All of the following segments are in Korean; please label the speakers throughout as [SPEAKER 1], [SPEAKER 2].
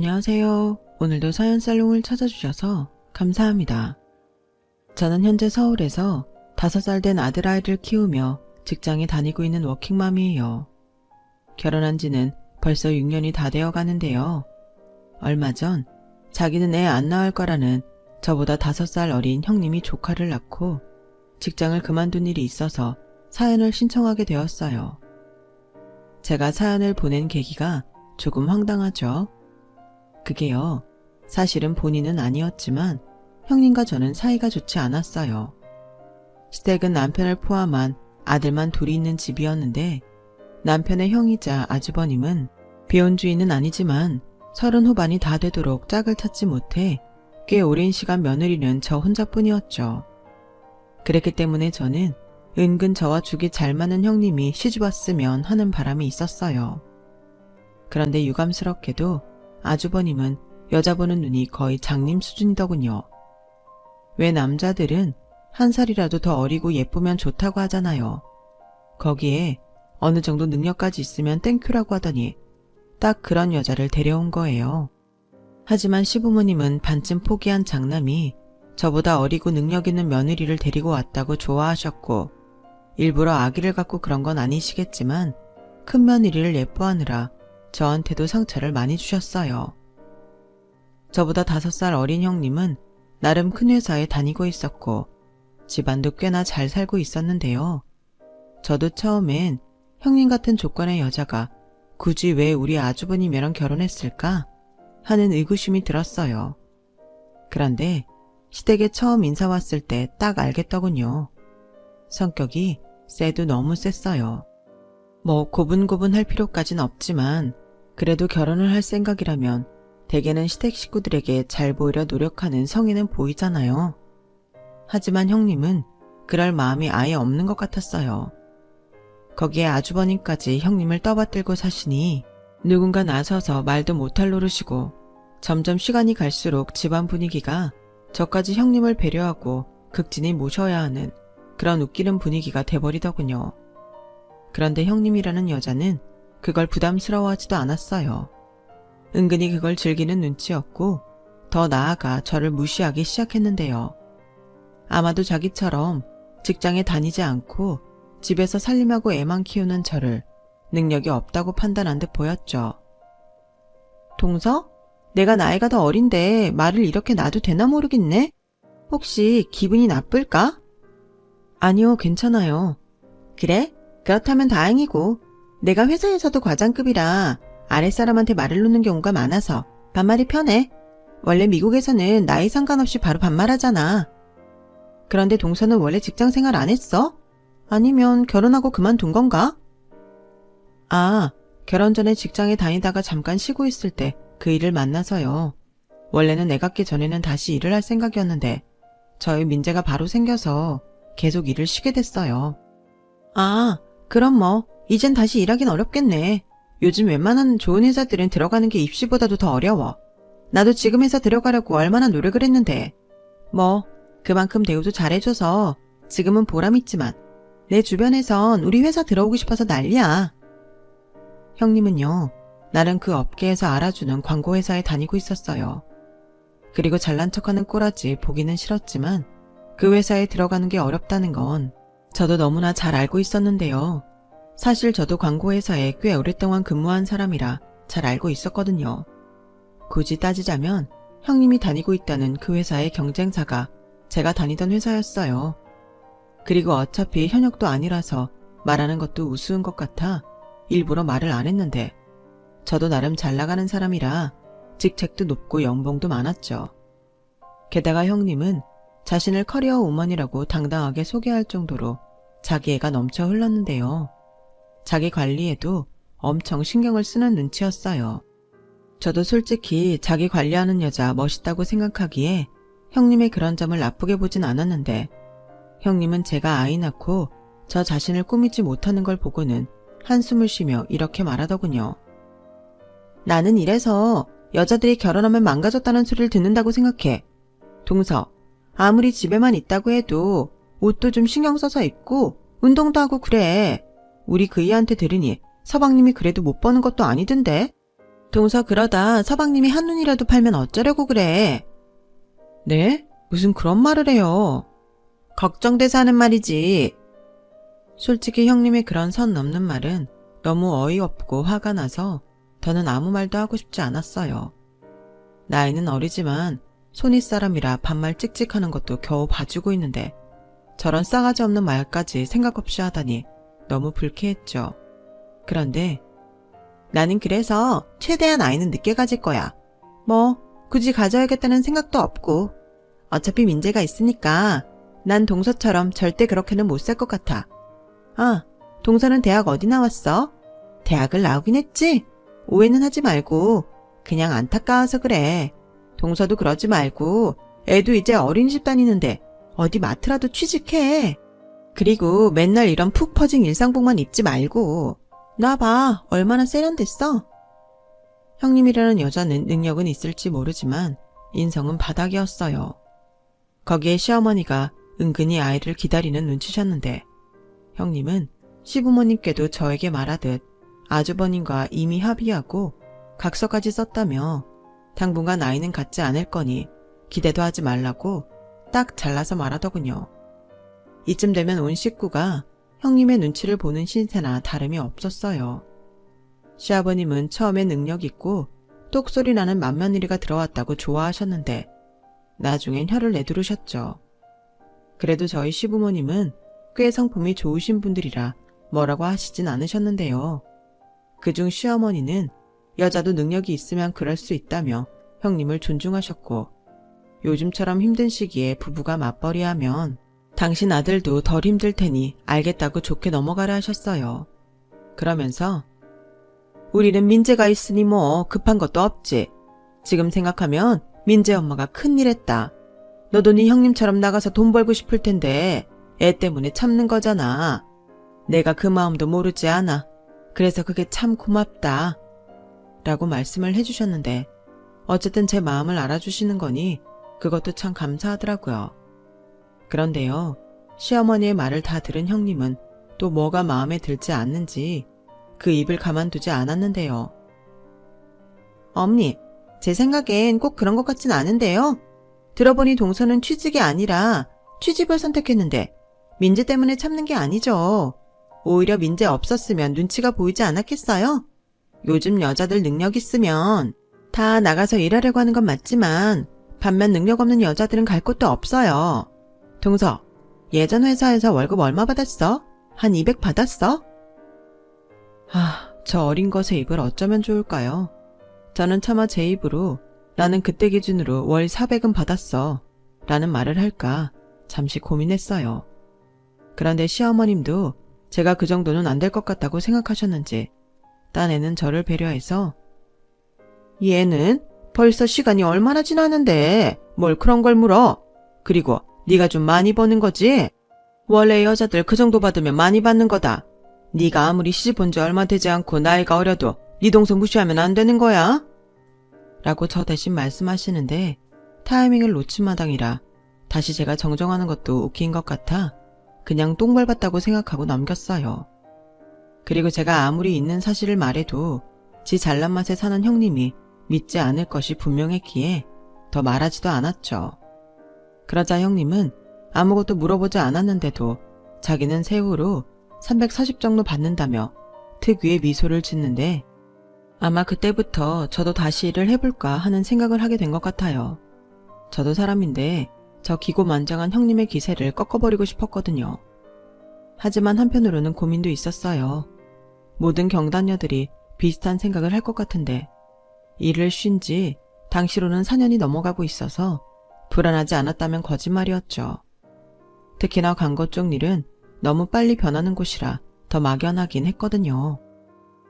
[SPEAKER 1] 안녕하세요. 오늘도 사연살롱을 찾아주셔서 감사합니다. 저는 현재 서울에서 5살 된 아들아이를 키우며 직장에 다니고 있는 워킹맘이에요. 결혼한 지는 벌써 6년이 다 되어 가는데요. 얼마 전 자기는 애 안 낳을 거라는 저보다 5살 어린 형님이 조카를 낳고 직장을 그만둔 일이 있어서 사연을 신청하게 되었어요. 제가 사연을 보낸 계기가 조금 황당하죠. 그게요, 사실은 본인은 아니었지만 형님과 저는 사이가 좋지 않았어요. 시댁은 남편을 포함한 아들만 둘이 있는 집이었는데 남편의 형이자 아주버님은 비혼주의는 아니지만 30 후반이 다 되도록 짝을 찾지 못해 꽤 오랜 시간 며느리는 저 혼자뿐이었죠. 그랬기 때문에 저는 은근 저와 죽이 잘 맞는 형님이 시집 왔으면 하는 바람이 있었어요. 그런데 유감스럽게도 아주버님은 여자 보는 눈이 거의 장님 수준이더군요. 왜 남자들은 1살이라도 더 어리고 예쁘면 좋다고 하잖아요. 거기에 어느 정도 능력까지 있으면 땡큐라고 하더니 딱 그런 여자를 데려온 거예요. 하지만 시부모님은 반쯤 포기한 장남이 저보다 어리고 능력 있는 며느리를 데리고 왔다고 좋아하셨고, 일부러 아기를 갖고 그런 건 아니시겠지만 큰 며느리를 예뻐하느라 저한테도 상처를 많이 주셨어요. 저보다 5살 어린 형님은 나름 큰 회사에 다니고 있었고 집안도 꽤나 잘 살고 있었는데요. 저도 처음엔 형님 같은 조건의 여자가 굳이 왜 우리 아주버님이랑 결혼했을까 하는 의구심이 들었어요. 그런데 시댁에 처음 인사 왔을 때 딱 알겠더군요. 성격이 세도 너무 셌어요. 뭐 고분고분할 필요까진 없지만 그래도 결혼을 할 생각이라면 대개는 시댁 식구들에게 잘 보이려 노력하는 성의는 보이잖아요. 하지만 형님은 그럴 마음이 아예 없는 것 같았어요. 거기에 아주버님까지 형님을 떠받들고 사시니 누군가 나서서 말도 못할 노릇이고, 점점 시간이 갈수록 집안 분위기가 저까지 형님을 배려하고 극진히 모셔야 하는 그런 웃기는 분위기가 돼버리더군요. 그런데 형님이라는 여자는 그걸 부담스러워하지도 않았어요. 은근히 그걸 즐기는 눈치였고 더 나아가 저를 무시하기 시작했는데요. 아마도 자기처럼 직장에 다니지 않고 집에서 살림하고 애만 키우는 저를 능력이 없다고 판단한 듯 보였죠. 동서? 내가 나이가 더 어린데 말을 이렇게 놔도 되나 모르겠네? 혹시 기분이 나쁠까? 아니요, 괜찮아요. 그래? 그렇다면 다행이고, 내가 회사에서도 과장급이라 아랫사람한테 말을 놓는 경우가 많아서 반말이 편해. 원래 미국에서는 나이 상관없이 바로 반말하잖아. 그런데 동서는 원래 직장생활 안 했어? 아니면 결혼하고 그만둔 건가? 아, 결혼 전에 직장에 다니다가 잠깐 쉬고 있을 때 그 일을 만나서요. 원래는 애 갖기 전에는 다시 일을 할 생각이었는데 저희 민재가 바로 생겨서 계속 일을 쉬게 됐어요. 아, 그럼 뭐 이젠 다시 일하긴 어렵겠네. 요즘 웬만한 좋은 회사들은 들어가는 게 입시보다도 더 어려워. 나도 지금 회사 들어가려고 얼마나 노력을 했는데. 뭐 그만큼 대우도 잘해줘서 지금은 보람있지만 내 주변에선 우리 회사 들어오고 싶어서 난리야. 형님은요, 나는 그 업계에서 알아주는 광고회사에 다니고 있었어요. 그리고 잘난 척하는 꼬라지 보기는 싫었지만 그 회사에 들어가는 게 어렵다는 건 저도 너무나 잘 알고 있었는데요. 사실 저도 광고회사에 꽤 오랫동안 근무한 사람이라 잘 알고 있었거든요. 굳이 따지자면 형님이 다니고 있다는 그 회사의 경쟁사가 제가 다니던 회사였어요. 그리고 어차피 현역도 아니라서 말하는 것도 우스운 것 같아 일부러 말을 안 했는데, 저도 나름 잘 나가는 사람이라 직책도 높고 연봉도 많았죠. 게다가 형님은 자신을 커리어 우먼이라고 당당하게 소개할 정도로 자기애가 넘쳐 흘렀는데요. 자기 관리에도 엄청 신경을 쓰는 눈치였어요. 저도 솔직히 자기 관리하는 여자 멋있다고 생각하기에 형님의 그런 점을 나쁘게 보진 않았는데, 형님은 제가 아이 낳고 저 자신을 꾸미지 못하는 걸 보고는 한숨을 쉬며 이렇게 말하더군요. 나는 이래서 여자들이 결혼하면 망가졌다는 소리를 듣는다고 생각해. 동서, 아무리 집에만 있다고 해도 옷도 좀 신경 써서 입고 운동도 하고 그래. 우리 그이한테 들으니 서방님이 그래도 못 버는 것도 아니던데. 동서 그러다 서방님이 한눈이라도 팔면 어쩌려고 그래. 네? 무슨 그런 말을 해요. 걱정돼서 하는 말이지. 솔직히 형님의 그런 선 넘는 말은 너무 어이없고 화가 나서 더는 아무 말도 하고 싶지 않았어요. 나이는 어리지만 손윗사람이라 반말 찍찍하는 것도 겨우 봐주고 있는데 저런 싸가지 없는 말까지 생각 없이 하다니 너무 불쾌했죠. 그런데 나는 그래서 최대한 아이는 늦게 가질 거야. 뭐 굳이 가져야겠다는 생각도 없고 어차피 민재가 있으니까 난 동서처럼 절대 그렇게는 못 살 것 같아. 아, 동서는 대학 어디 나왔어? 대학을 나오긴 했지? 오해는 하지 말고 그냥 안타까워서 그래. 동서도 그러지 말고 애도 이제 어린이집 다니는데 어디 마트라도 취직해. 그리고 맨날 이런 푹 퍼진 일상복만 입지 말고 나 봐 얼마나 세련됐어. 형님이라는 여자는 능력은 있을지 모르지만 인성은 바닥이었어요. 거기에 시어머니가 은근히 아이를 기다리는 눈치셨는데 형님은 시부모님께도 저에게 말하듯 아주버님과 이미 합의하고 각서까지 썼다며 당분간 아이는 갖지 않을 거니 기대도 하지 말라고 딱 잘라서 말하더군요. 이쯤 되면 온 식구가 형님의 눈치를 보는 신세나 다름이 없었어요. 시아버님은 처음에 능력 있고 똑소리 나는 맏며느리가 들어왔다고 좋아하셨는데 나중엔 혀를 내두르셨죠. 그래도 저희 시부모님은 꽤 성품이 좋으신 분들이라 뭐라고 하시진 않으셨는데요. 그중 시어머니는 여자도 능력이 있으면 그럴 수 있다며 형님을 존중하셨고 요즘처럼 힘든 시기에 부부가 맞벌이하면 당신 아들도 덜 힘들 테니 알겠다고 좋게 넘어가라 하셨어요. 그러면서 우리는 민재가 있으니 뭐 급한 것도 없지. 지금 생각하면 민재 엄마가 큰일 했다. 너도 네 형님처럼 나가서 돈 벌고 싶을 텐데 애 때문에 참는 거잖아. 내가 그 마음도 모르지 않아. 그래서 그게 참 고맙다. 라고 말씀을 해주셨는데 어쨌든 제 마음을 알아주시는 거니 그것도 참 감사하더라고요. 그런데요, 시어머니의 말을 다 들은 형님은 또 뭐가 마음에 들지 않는지 그 입을 가만두지 않았는데요. 어머니, 제 생각엔 꼭 그런 것 같진 않은데요. 들어보니 동서는 취직이 아니라 취집을 선택했는데 민재 때문에 참는 게 아니죠. 오히려 민재 없었으면 눈치가 보이지 않았겠어요? 요즘 여자들 능력 있으면 다 나가서 일하려고 하는 건 맞지만 반면 능력 없는 여자들은 갈 곳도 없어요. 동서, 예전 회사에서 월급 얼마 받았어? 한 200 받았어? 저 어린 것의 입을 어쩌면 좋을까요? 저는 차마 제 입으로 나는 그때 기준으로 월 400은 받았어 라는 말을 할까 잠시 고민했어요. 그런데 시어머님도 제가 그 정도는 안 될 것 같다고 생각하셨는지 딴애는 저를 배려해서 얘는 벌써 시간이 얼마나 지났는데 뭘 그런 걸 물어. 그리고 네가 좀 많이 버는 거지? 원래 여자들 그 정도 받으면 많이 받는 거다. 네가 아무리 시집 온 지 얼마 되지 않고 나이가 어려도 네 동서 무시하면 안 되는 거야. 라고 저 대신 말씀하시는데 타이밍을 놓친 마당이라 다시 제가 정정하는 것도 웃긴 것 같아 그냥 똥 밟았다고 생각하고 넘겼어요. 그리고 제가 아무리 있는 사실을 말해도 지 잘난 맛에 사는 형님이 믿지 않을 것이 분명했기에 더 말하지도 않았죠. 그러자 형님은 아무것도 물어보지 않았는데도 자기는 세후로 340 정도 받는다며 특유의 미소를 짓는데 아마 그때부터 저도 다시 일을 해볼까 하는 생각을 하게 된 것 같아요. 저도 사람인데 저 기고만장한 형님의 기세를 꺾어버리고 싶었거든요. 하지만 한편으로는 고민도 있었어요. 모든 경단녀들이 비슷한 생각을 할 것 같은데 일을 쉰 지 당시로는 4년이 넘어가고 있어서 불안하지 않았다면 거짓말이었죠. 특히나 광고 쪽 일은 너무 빨리 변하는 곳이라 더 막연하긴 했거든요.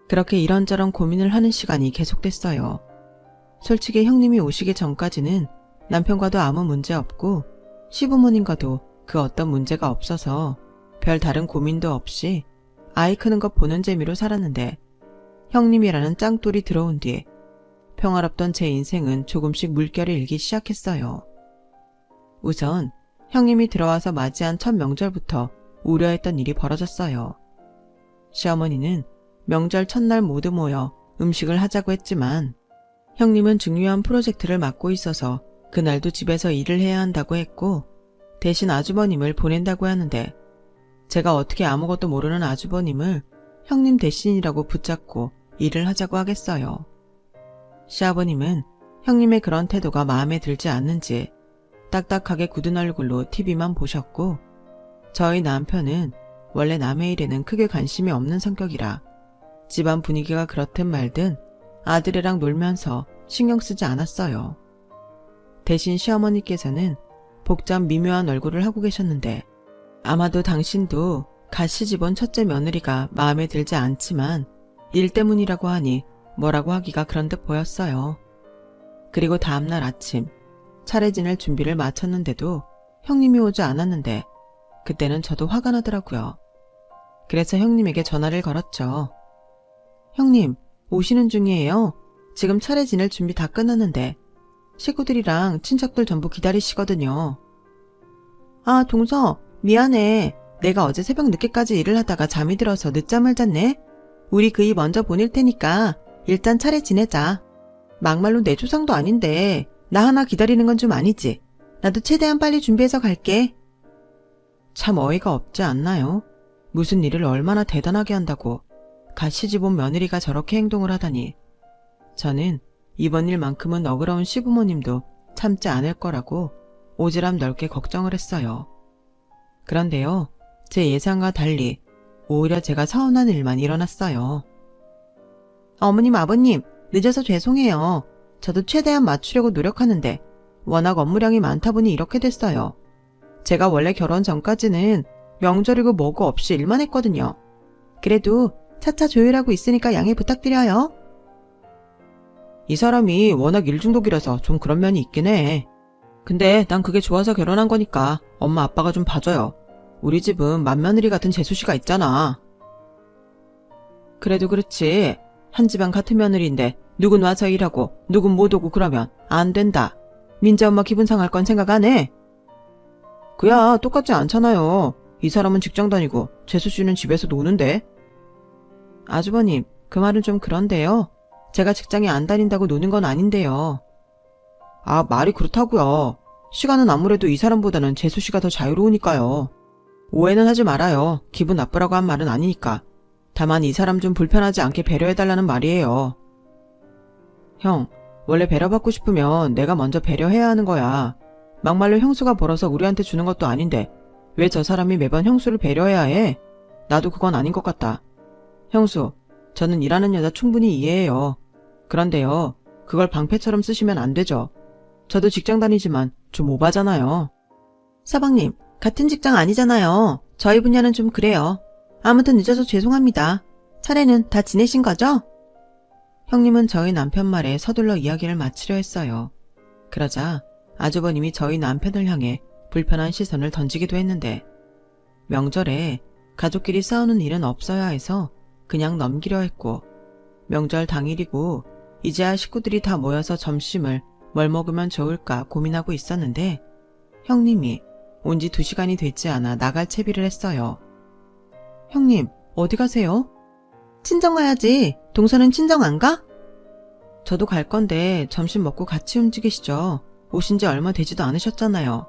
[SPEAKER 1] 그렇게 이런저런 고민을 하는 시간이 계속됐어요. 솔직히 형님이 오시기 전까지는 남편과도 아무 문제 없고 시부모님과도 그 어떤 문제가 없어서 별 다른 고민도 없이 아이 크는 것 보는 재미로 살았는데 형님이라는 짱돌이 들어온 뒤에 평화롭던 제 인생은 조금씩 물결을 일기 시작했어요. 우선 형님이 들어와서 맞이한 첫 명절부터 우려했던 일이 벌어졌어요. 시어머니는 명절 첫날 모두 모여 음식을 하자고 했지만 형님은 중요한 프로젝트를 맡고 있어서 그날도 집에서 일을 해야 한다고 했고 대신 아주버님을 보낸다고 하는데 제가 어떻게 아무것도 모르는 아주버님을 형님 대신이라고 붙잡고 일을 하자고 하겠어요. 시아버님은 형님의 그런 태도가 마음에 들지 않는지 딱딱하게 굳은 얼굴로 TV만 보셨고 저희 남편은 원래 남의 일에는 크게 관심이 없는 성격이라 집안 분위기가 그렇든 말든 아들이랑 놀면서 신경 쓰지 않았어요. 대신 시어머니께서는 복잡 미묘한 얼굴을 하고 계셨는데 아마도 당신도 갓 시집온 첫째 며느리가 마음에 들지 않지만 일 때문이라고 하니 뭐라고 하기가 그런 듯 보였어요. 그리고 다음날 아침 차례 지낼 준비를 마쳤는데도 형님이 오지 않았는데 그때는 저도 화가 나더라고요. 그래서 형님에게 전화를 걸었죠. 형님, 오시는 중이에요. 지금 차례 지낼 준비 다 끝났는데 식구들이랑 친척들 전부 기다리시거든요. 아, 동서, 미안해. 내가 어제 새벽 늦게까지 일을 하다가 잠이 들어서 늦잠을 잤네. 우리 그이 먼저 보낼 테니까 일단 차례 지내자. 막말로 내 조상도 아닌데 나 하나 기다리는 건 좀 아니지. 나도 최대한 빨리 준비해서 갈게. 참 어이가 없지 않나요? 무슨 일을 얼마나 대단하게 한다고 갓 시집온 며느리가 저렇게 행동을 하다니. 저는 이번 일만큼은 너그러운 시부모님도 참지 않을 거라고 오지랖 넓게 걱정을 했어요. 그런데요, 제 예상과 달리 오히려 제가 서운한 일만 일어났어요. 어머님, 아버님, 늦어서 죄송해요. 저도 최대한 맞추려고 노력하는데 워낙 업무량이 많다 보니 이렇게 됐어요. 제가 원래 결혼 전까지는 명절이고 뭐고 없이 일만 했거든요. 그래도 차차 조율하고 있으니까 양해 부탁드려요. 이 사람이 워낙 일중독이라서 좀 그런 면이 있긴 해. 근데 난 그게 좋아서 결혼한 거니까 엄마 아빠가 좀 봐줘요. 우리 집은 맏며느리 같은 재수씨가 있잖아. 그래도 그렇지. 한 집안 같은 며느리인데 누군 와서 일하고 누군 못 오고 그러면 안 된다. 민재 엄마 기분 상할 건 생각 안 해? 그야 똑같지 않잖아요. 이 사람은 직장 다니고 재수씨는 집에서 노는데. 아주버님, 그 말은 좀 그런데요. 제가 직장에 안 다닌다고 노는 건 아닌데요. 아, 말이 그렇다고요. 시간은 아무래도 이 사람보다는 재수씨가 더 자유로우니까요. 오해는 하지 말아요. 기분 나쁘라고 한 말은 아니니까. 다만 이 사람 좀 불편하지 않게 배려해달라는 말이에요. 형, 원래 배려받고 싶으면 내가 먼저 배려해야 하는 거야. 막말로 형수가 벌어서 우리한테 주는 것도 아닌데 왜 저 사람이 매번 형수를 배려해야 해? 나도 그건 아닌 것 같다. 형수, 저는 일하는 여자 충분히 이해해요. 그런데요, 그걸 방패처럼 쓰시면 안 되죠. 저도 직장 다니지만 좀 오바잖아요. 서방님, 같은 직장 아니잖아요. 저희 분야는 좀 그래요. 아무튼 늦어서 죄송합니다. 차례는 다 지내신 거죠? 형님은 저희 남편 말에 서둘러 이야기를 마치려 했어요. 그러자 아주버님이 저희 남편을 향해 불편한 시선을 던지기도 했는데 명절에 가족끼리 싸우는 일은 없어야 해서 그냥 넘기려 했고 명절 당일이고 이제야 식구들이 다 모여서 점심을 뭘 먹으면 좋을까 고민하고 있었는데 형님이 온 지 2시간이 되지 않아 나갈 채비를 했어요. 형님, 어디 가세요? 친정 가야지. 동서는 친정 안 가? 저도 갈 건데 점심 먹고 같이 움직이시죠. 오신 지 얼마 되지도 않으셨잖아요.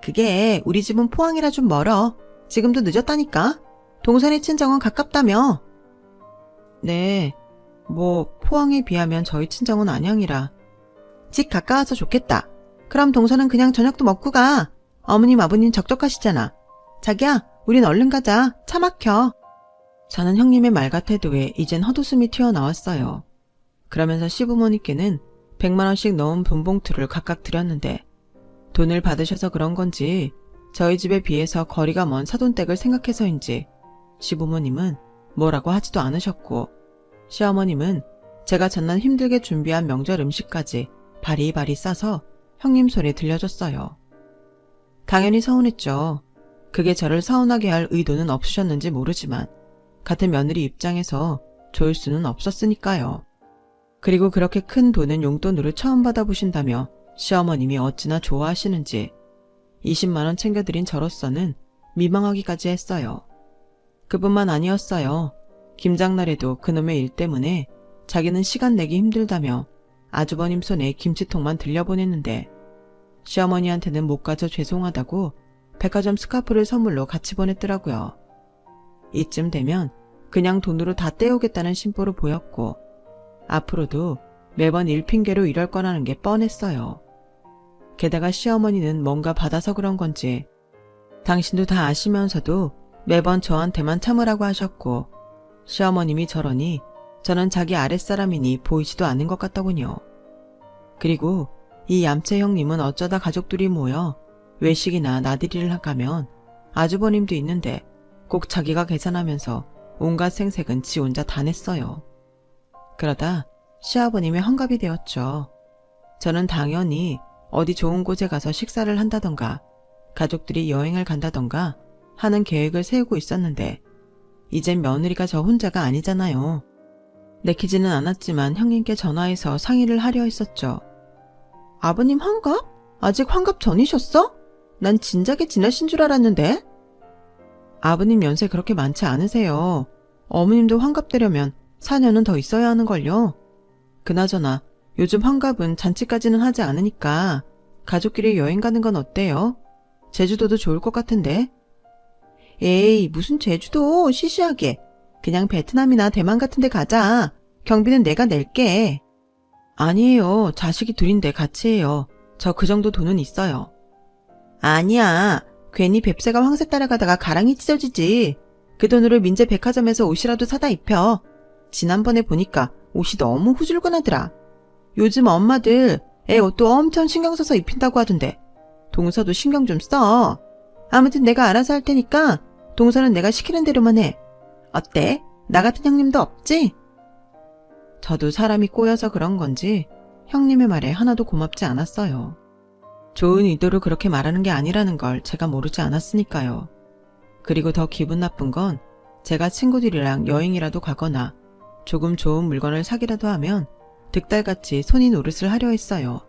[SPEAKER 1] 그게 우리 집은 포항이라 좀 멀어. 지금도 늦었다니까. 동선의 친정은 가깝다며. 네, 뭐 포항에 비하면 저희 친정은 안양이라. 집 가까워서 좋겠다. 그럼 동서는 그냥 저녁도 먹고 가. 어머님 아버님 적적하시잖아. 자기야, 우린 얼른 가자. 차 막혀. 저는 형님의 말과 태도에 이젠 헛웃음이 튀어나왔어요. 그러면서 시부모님께는 100만 원씩 넣은 분봉투를 각각 드렸는데 돈을 받으셔서 그런 건지 저희 집에 비해서 거리가 먼 사돈댁을 생각해서인지 시부모님은 뭐라고 하지도 않으셨고 시어머님은 제가 전날 힘들게 준비한 명절 음식까지 바리바리 싸서 형님 손에 들려줬어요. 당연히 서운했죠. 그게 저를 서운하게 할 의도는 없으셨는지 모르지만 같은 며느리 입장에서 좋을 수는 없었으니까요. 그리고 그렇게 큰 돈은 용돈으로 처음 받아보신다며 시어머님이 어찌나 좋아하시는지 20만 원 챙겨드린 저로서는 미망하기까지 했어요. 그뿐만 아니었어요. 김장날에도 그놈의 일 때문에 자기는 시간 내기 힘들다며 아주버님 손에 김치통만 들려보냈는데 시어머니한테는 못 가져 죄송하다고 백화점 스카프를 선물로 같이 보냈더라고요. 이쯤 되면 그냥 돈으로 다 떼오겠다는 심보로 보였고 앞으로도 매번 일핑계로 이럴 거라는 게 뻔했어요. 게다가 시어머니는 뭔가 받아서 그런 건지 당신도 다 아시면서도 매번 저한테만 참으라고 하셨고 시어머님이 저러니 저는 자기 아랫사람이니 보이지도 않는 것 같더군요. 그리고 이 얌체 형님은 어쩌다 가족들이 모여 외식이나 나들이를 가면 아주버님도 있는데 꼭 자기가 계산하면서 온갖 생색은 지 혼자 다 냈어요. 그러다 시아버님의 환갑이 되었죠. 저는 당연히 어디 좋은 곳에 가서 식사를 한다던가 가족들이 여행을 간다던가 하는 계획을 세우고 있었는데 이젠 며느리가 저 혼자가 아니잖아요. 내키지는 않았지만 형님께 전화해서 상의를 하려 했었죠. 아버님 환갑? 아직 환갑 전이셨어? 난 진작에 지나신 줄 알았는데? 아버님 연세 그렇게 많지 않으세요. 어머님도 환갑 되려면 4년은 더 있어야 하는걸요. 그나저나 요즘 환갑은 잔치까지는 하지 않으니까 가족끼리 여행 가는 건 어때요? 제주도도 좋을 것 같은데. 에이, 무슨 제주도 시시하게. 그냥 베트남이나 대만 같은 데 가자. 경비는 내가 낼게. 아니에요. 자식이 둘인데 같이 해요. 저 그 정도 돈은 있어요. 아니야. 괜히 뱁새가 황새 따라가다가 가랑이 찢어지지. 그 돈으로 민재 백화점에서 옷이라도 사다 입혀. 지난번에 보니까 옷이 너무 후줄근하더라. 요즘 엄마들 애 옷도 엄청 신경 써서 입힌다고 하던데 동서도 신경 좀 써. 아무튼 내가 알아서 할 테니까 동서는 내가 시키는 대로만 해. 어때? 나 같은 형님도 없지? 저도 사람이 꼬여서 그런 건지 형님의 말에 하나도 고맙지 않았어요. 좋은 의도로 그렇게 말하는 게 아니라는 걸 제가 모르지 않았으니까요. 그리고 더 기분 나쁜 건 제가 친구들이랑 여행이라도 가거나 조금 좋은 물건을 사기라도 하면 득달같이 손이 노릇을 하려 했어요.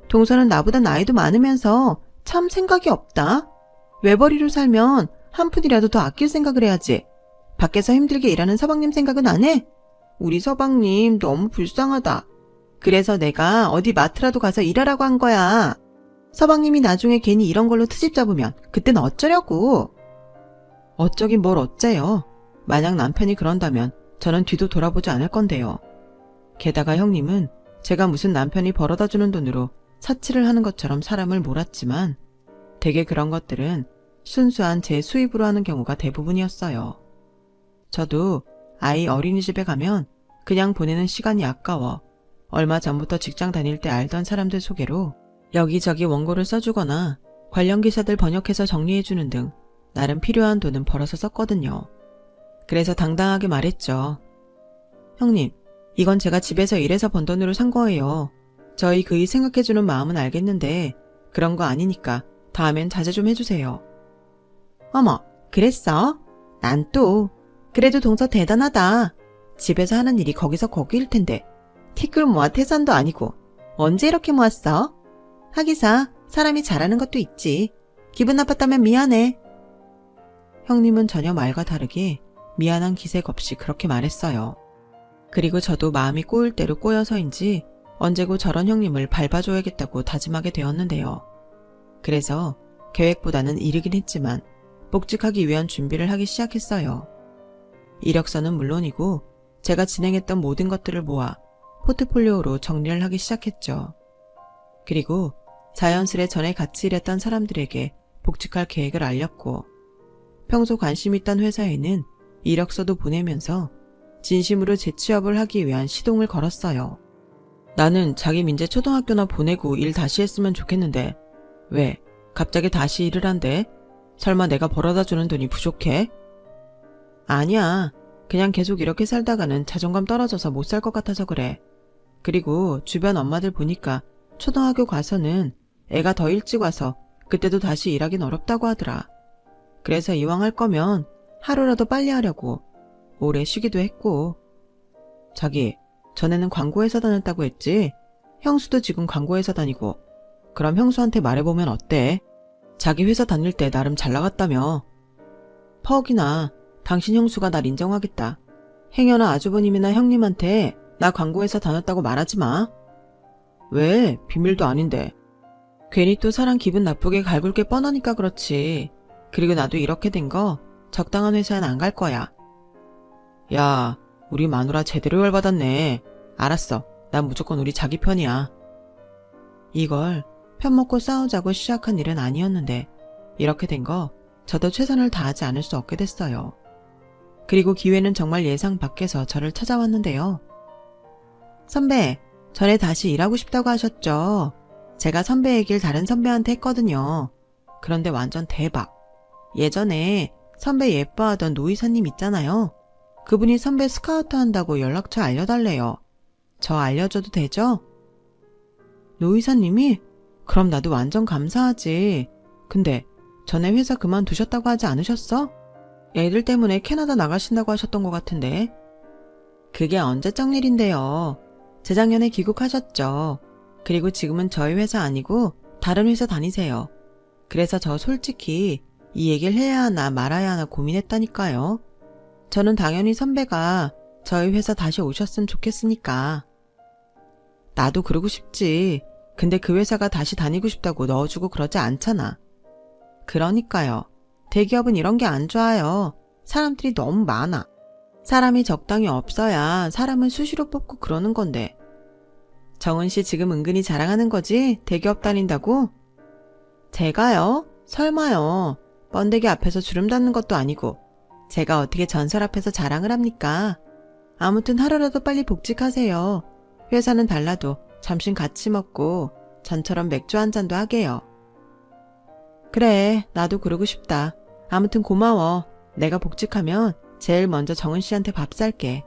[SPEAKER 1] 동서는 나보다 나이도 많으면서 참 생각이 없다. 외벌이로 살면 한 푼이라도 더 아낄 생각을 해야지. 밖에서 힘들게 일하는 서방님 생각은 안 해? 우리 서방님 너무 불쌍하다. 그래서 내가 어디 마트라도 가서 일하라고 한 거야. 서방님이 나중에 괜히 이런 걸로 트집 잡으면 그땐 어쩌려고. 어쩌긴 뭘 어째요. 만약 남편이 그런다면 저는 뒤도 돌아보지 않을 건데요. 게다가 형님은 제가 무슨 남편이 벌어다주는 돈으로 사치를 하는 것처럼 사람을 몰았지만 대개 그런 것들은 순수한 제 수입으로 하는 경우가 대부분이었어요. 저도 아이 어린이집에 가면 그냥 보내는 시간이 아까워 얼마 전부터 직장 다닐 때 알던 사람들 소개로 여기저기 원고를 써주거나 관련 기사들 번역해서 정리해주는 등 나름 필요한 돈은 벌어서 썼거든요. 그래서 당당하게 말했죠. 형님, 이건 제가 집에서 일해서 번 돈으로 산 거예요. 저희 그이 생각해주는 마음은 알겠는데 그런 거 아니니까 다음엔 자제 좀 해주세요. 어머, 그랬어? 난 또 그래도 동서 대단하다. 집에서 하는 일이 거기서 거기일 텐데 티끌 모아 태산도 아니고 언제 이렇게 모았어? 하기사 사람이 잘하는 것도 있지. 기분 나빴다면 미안해. 형님은 전혀 말과 다르게 미안한 기색 없이 그렇게 말했어요. 그리고 저도 마음이 꼬일 대로 꼬여서인지 언제고 저런 형님을 밟아줘야겠다고 다짐하게 되었는데요. 그래서 계획보다는 이르긴 했지만 복직하기 위한 준비를 하기 시작했어요. 이력서는 물론이고 제가 진행했던 모든 것들을 모아 포트폴리오로 정리를 하기 시작했죠. 그리고 자연스레 전에 같이 일했던 사람들에게 복직할 계획을 알렸고 평소 관심 있던 회사에는 이력서도 보내면서 진심으로 재취업을 하기 위한 시동을 걸었어요. 나는 자기 민재 초등학교나 보내고 일 다시 했으면 좋겠는데 왜 갑자기 다시 일을 한대? 설마 내가 벌어다 주는 돈이 부족해? 아니야. 그냥 계속 이렇게 살다가는 자존감 떨어져서 못 살 것 같아서 그래. 그리고 주변 엄마들 보니까 초등학교 가서는 애가 더 일찍 와서 그때도 다시 일하긴 어렵다고 하더라. 그래서 이왕 할 거면 하루라도 빨리 하려고 오래 쉬기도 했고. 자기, 전에는 광고회사 다녔다고 했지? 형수도 지금 광고회사 다니고. 그럼 형수한테 말해보면 어때? 자기 회사 다닐 때 나름 잘 나갔다며. 퍽이나 당신 형수가 날 인정하겠다. 행여나 아주버님이나 형님한테 나 광고회사 다녔다고 말하지 마. 왜? 비밀도 아닌데. 괜히 또 사람 기분 나쁘게 갈굴 게 뻔하니까 그렇지. 그리고 나도 이렇게 된 거 적당한 회사엔 안 갈 거야. 야, 우리 마누라 제대로 열받았네. 알았어. 난 무조건 우리 자기 편이야. 이걸 편먹고 싸우자고 시작한 일은 아니었는데 이렇게 된 거 저도 최선을 다하지 않을 수 없게 됐어요. 그리고 기회는 정말 예상 밖에서 저를 찾아왔는데요. 선배, 전에 다시 일하고 싶다고 하셨죠? 제가 선배 얘기를 다른 선배한테 했거든요. 그런데 완전 대박. 예전에 선배 예뻐하던 노이사님 있잖아요. 그분이 선배 스카우트 한다고 연락처 알려달래요. 저 알려줘도 되죠? 노이사님이? 그럼 나도 완전 감사하지. 근데 전에 회사 그만두셨다고 하지 않으셨어? 애들 때문에 캐나다 나가신다고 하셨던 것 같은데. 그게 언제적 일인데요. 재작년에 귀국하셨죠. 그리고 지금은 저희 회사 아니고 다른 회사 다니세요. 그래서 저 솔직히 이 얘기를 해야 하나 말아야 하나 고민했다니까요. 저는 당연히 선배가 저희 회사 다시 오셨으면 좋겠으니까. 나도 그러고 싶지. 근데 그 회사가 다시 다니고 싶다고 넣어주고 그러지 않잖아. 그러니까요. 대기업은 이런 게 안 좋아요. 사람들이 너무 많아. 사람이 적당히 없어야 사람은 수시로 뽑고 그러는 건데. 정은 씨 지금 은근히 자랑하는 거지? 대기업 다닌다고? 제가요? 설마요. 번데기 앞에서 주름 닫는 것도 아니고 제가 어떻게 전설 앞에서 자랑을 합니까? 아무튼 하루라도 빨리 복직하세요. 회사는 달라도 점심 같이 먹고 전처럼 맥주 한 잔도 하게요. 그래, 나도 그러고 싶다. 아무튼 고마워. 내가 복직하면 제일 먼저 정은 씨한테 밥 살게.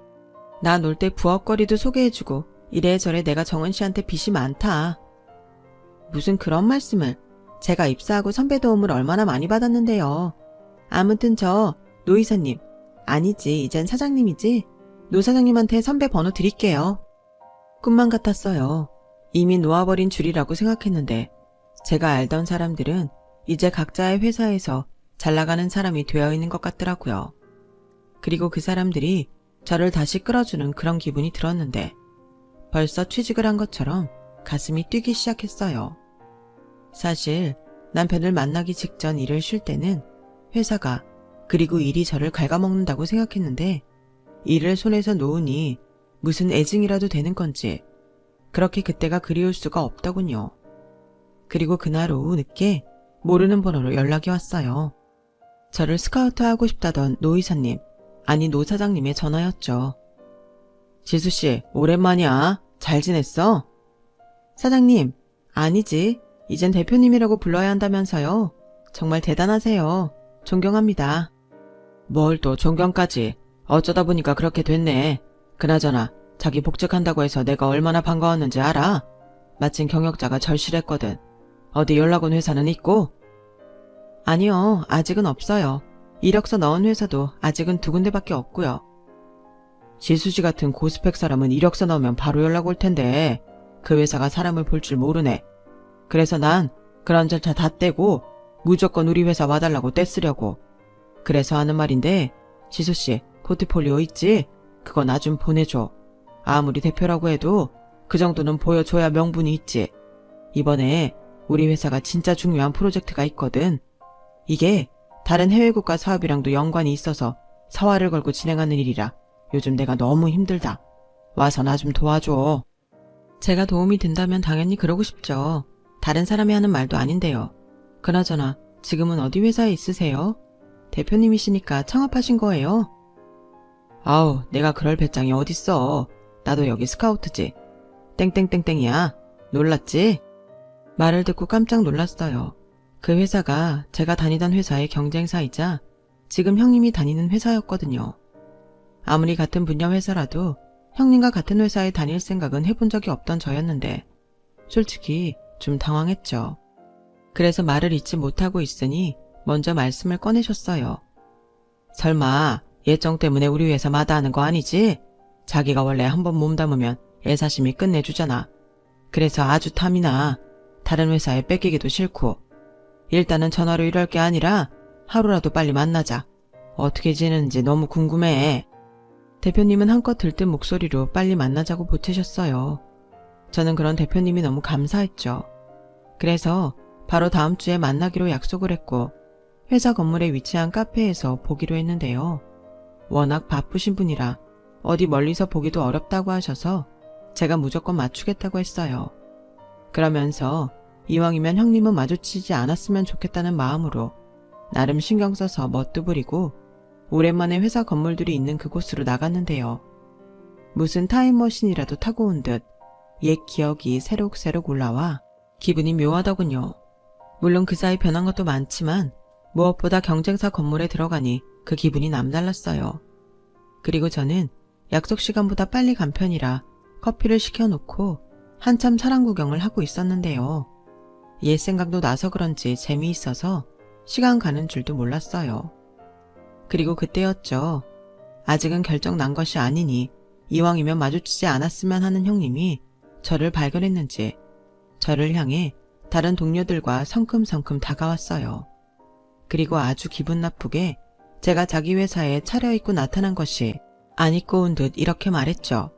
[SPEAKER 1] 나 놀 때 부엌거리도 소개해주고 이래저래 내가 정은 씨한테 빚이 많다. 무슨 그런 말씀을. 제가 입사하고 선배 도움을 얼마나 많이 받았는데요. 아무튼 저 노 이사님, 아니지 이젠 사장님이지. 노 사장님한테 선배 번호 드릴게요. 꿈만 같았어요. 이미 놓아버린 줄이라고 생각했는데 제가 알던 사람들은 이제 각자의 회사에서 잘 나가는 사람이 되어 있는 것 같더라고요. 그리고 그 사람들이 저를 다시 끌어주는 그런 기분이 들었는데 벌써 취직을 한 것처럼 가슴이 뛰기 시작했어요. 사실 남편을 만나기 직전 일을 쉴 때는 회사가 그리고 일이 저를 갉아먹는다고 생각했는데 일을 손에서 놓으니 무슨 애증이라도 되는 건지 그렇게 그때가 그리울 수가 없더군요. 그리고 그날 오후 늦게 모르는 번호로 연락이 왔어요. 저를 스카우트하고 싶다던 노 이사님, 아니 노 사장님의 전화였죠. 지수씨, 오랜만이야. 잘 지냈어? 사장님, 아니지. 이젠 대표님이라고 불러야 한다면서요. 정말 대단하세요. 존경합니다. 뭘 또 존경까지. 어쩌다 보니까 그렇게 됐네. 그나저나 자기 복직한다고 해서 내가 얼마나 반가웠는지 알아? 마침 경력자가 절실했거든. 어디 연락 온 회사는 있고? 아니요, 아직은 없어요. 이력서 넣은 회사도 아직은 2군데밖에 없고요. 지수씨 같은 고스펙 사람은 이력서 넣으면 바로 연락 올 텐데 그 회사가 사람을 볼 줄 모르네. 그래서 난 그런 절차 다 떼고 무조건 우리 회사 와달라고 떼쓰려고. 그래서 하는 말인데 지수씨 포트폴리오 있지? 그거 나 좀 보내줘. 아무리 대표라고 해도 그 정도는 보여줘야 명분이 있지. 이번에 우리 회사가 진짜 중요한 프로젝트가 있거든. 이게 다른 해외국가 사업이랑도 연관이 있어서 사활을 걸고 진행하는 일이라 요즘 내가 너무 힘들다. 와서 나 좀 도와줘. 제가 도움이 된다면 당연히 그러고 싶죠. 다른 사람이 하는 말도 아닌데요. 그나저나 지금은 어디 회사에 있으세요? 대표님이시니까 창업하신 거예요? 아우, 내가 그럴 배짱이 어딨어. 나도 여기 스카우트지. 땡땡땡땡이야. 놀랐지? 말을 듣고 깜짝 놀랐어요. 그 회사가 제가 다니던 회사의 경쟁사이자 지금 형님이 다니는 회사였거든요. 아무리 같은 분야 회사라도 형님과 같은 회사에 다닐 생각은 해본 적이 없던 저였는데 솔직히 좀 당황했죠. 그래서 말을 잇지 못하고 있으니 먼저 말씀을 꺼내셨어요. 설마 예정 때문에 우리 회사 마다하는 거 아니지? 자기가 원래 한번 몸담으면 애사심이 끝내주잖아. 그래서 아주 탐이 나. 다른 회사에 뺏기기도 싫고. 일단은 전화로 이럴 게 아니라 하루라도 빨리 만나자. 어떻게 지내는지 너무 궁금해. 대표님은 한껏 들뜬 목소리로 빨리 만나자고 보채셨어요. 저는 그런 대표님이 너무 감사했죠. 그래서 바로 다음 주에 만나기로 약속을 했고 회사 건물에 위치한 카페에서 보기로 했는데요. 워낙 바쁘신 분이라 어디 멀리서 보기도 어렵다고 하셔서 제가 무조건 맞추겠다고 했어요. 그러면서 이왕이면 형님은 마주치지 않았으면 좋겠다는 마음으로 나름 신경 써서 멋도 부리고 오랜만에 회사 건물들이 있는 그곳으로 나갔는데요. 무슨 타임머신이라도 타고 온 듯 옛 기억이 새록새록 올라와 기분이 묘하더군요. 물론 그 사이 변한 것도 많지만 무엇보다 경쟁사 건물에 들어가니 그 기분이 남달랐어요. 그리고 저는 약속 시간보다 빨리 간 편이라 커피를 시켜놓고 한참 사람 구경을 하고 있었는데요. 옛 생각도 나서 그런지 재미있어서 시간 가는 줄도 몰랐어요. 그리고 그때였죠. 아직은 결정 난 것이 아니니 이왕이면 마주치지 않았으면 하는 형님이 저를 발견했는지 저를 향해 다른 동료들과 성큼성큼 다가왔어요. 그리고 아주 기분 나쁘게 제가 자기 회사에 차려입고 나타난 것이 안 입고 온 듯 이렇게 말했죠.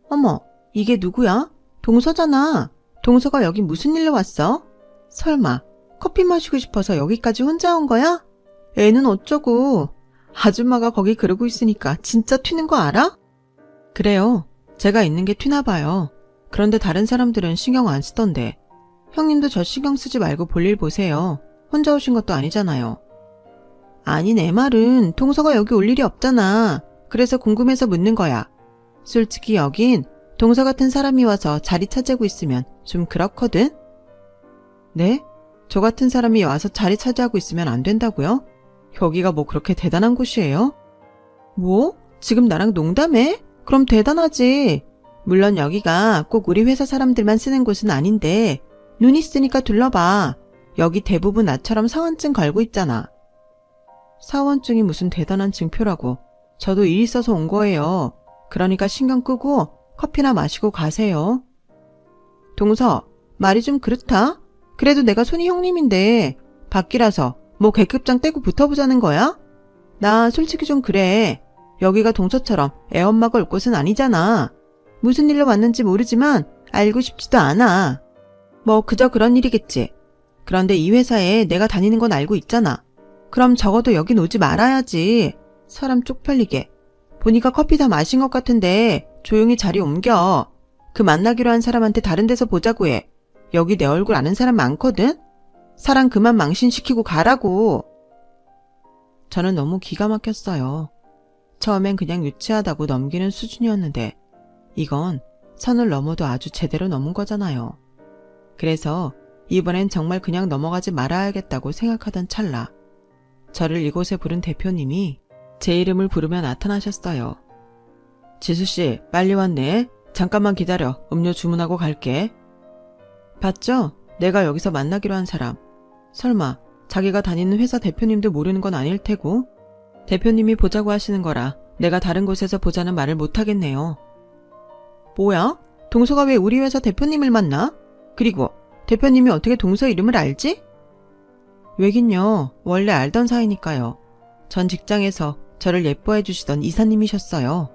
[SPEAKER 1] 어머, 이게 누구야? 동서잖아. 동서가 여기 무슨 일로 왔어? 설마 커피 마시고 싶어서 여기까지 혼자 온 거야? 애는 어쩌고. 아줌마가 거기 그러고 있으니까 진짜 튀는 거 알아? 그래요. 제가 있는 게 튀나 봐요. 그런데 다른 사람들은 신경 안 쓰던데. 형님도 저 신경 쓰지 말고 볼일 보세요. 혼자 오신 것도 아니잖아요. 아니, 내 말은 동서가 여기 올 일이 없잖아. 그래서 궁금해서 묻는 거야. 솔직히 여긴 동서 같은 사람이 와서 자리 차지하고 있으면 좀 그렇거든? 네? 저 같은 사람이 와서 자리 차지하고 있으면 안 된다고요? 여기가 뭐 그렇게 대단한 곳이에요? 뭐? 지금 나랑 농담해? 그럼 대단하지. 물론 여기가 꼭 우리 회사 사람들만 쓰는 곳은 아닌데 눈 있으니까 둘러봐. 여기 대부분 나처럼 사원증 걸고 있잖아. 사원증이 무슨 대단한 증표라고. 저도 일 있어서 온 거예요. 그러니까 신경 끄고 커피나 마시고 가세요. 동서, 말이 좀 그렇다? 그래도 내가 손이 형님인데 밖이라서 뭐 계급장 떼고 붙어보자는 거야? 나 솔직히 좀 그래. 여기가 동서처럼 애엄마가 올 곳은 아니잖아. 무슨 일로 왔는지 모르지만 알고 싶지도 않아. 뭐 그저 그런 일이겠지. 그런데 이 회사에 내가 다니는 건 알고 있잖아. 그럼 적어도 여긴 오지 말아야지. 사람 쪽팔리게. 보니까 커피 다 마신 것 같은데 조용히 자리 옮겨. 그 만나기로 한 사람한테 다른 데서 보자고 해. 여기 내 얼굴 아는 사람 많거든? 사람 그만 망신시키고 가라고. 저는 너무 기가 막혔어요. 처음엔 그냥 유치하다고 넘기는 수준이었는데 이건 선을 넘어도 아주 제대로 넘은 거잖아요. 그래서 이번엔 정말 그냥 넘어가지 말아야겠다고 생각하던 찰나 저를 이곳에 부른 대표님이 제 이름을 부르며 나타나셨어요. 지수씨, 빨리 왔네. 잠깐만 기다려. 음료 주문하고 갈게. 봤죠? 내가 여기서 만나기로 한 사람. 설마 자기가 다니는 회사 대표님도 모르는 건 아닐 테고 대표님이 보자고 하시는 거라 내가 다른 곳에서 보자는 말을 못하겠네요. 뭐야? 동서가 왜 우리 회사 대표님을 만나? 그리고 대표님이 어떻게 동서 이름을 알지? 왜긴요. 원래 알던 사이니까요. 전 직장에서 저를 예뻐해 주시던 이사님이셨어요.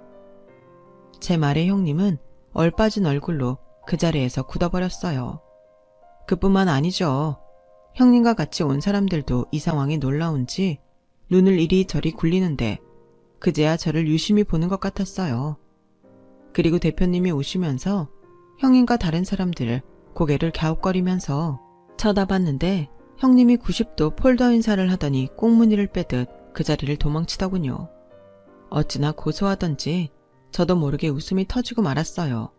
[SPEAKER 1] 제 말에 형님은 얼빠진 얼굴로 그 자리에서 굳어버렸어요. 그뿐만 아니죠. 형님과 같이 온 사람들도 이 상황이 놀라운지 눈을 이리저리 굴리는데 그제야 저를 유심히 보는 것 같았어요. 그리고 대표님이 오시면서 형님과 다른 사람들 고개를 갸웃거리면서 쳐다봤는데 형님이 90도 폴더 인사를 하더니 꽁무니를 빼듯 그 자리를 도망치더군요. 어찌나 고소하던지 저도 모르게 웃음이 터지고 말았어요.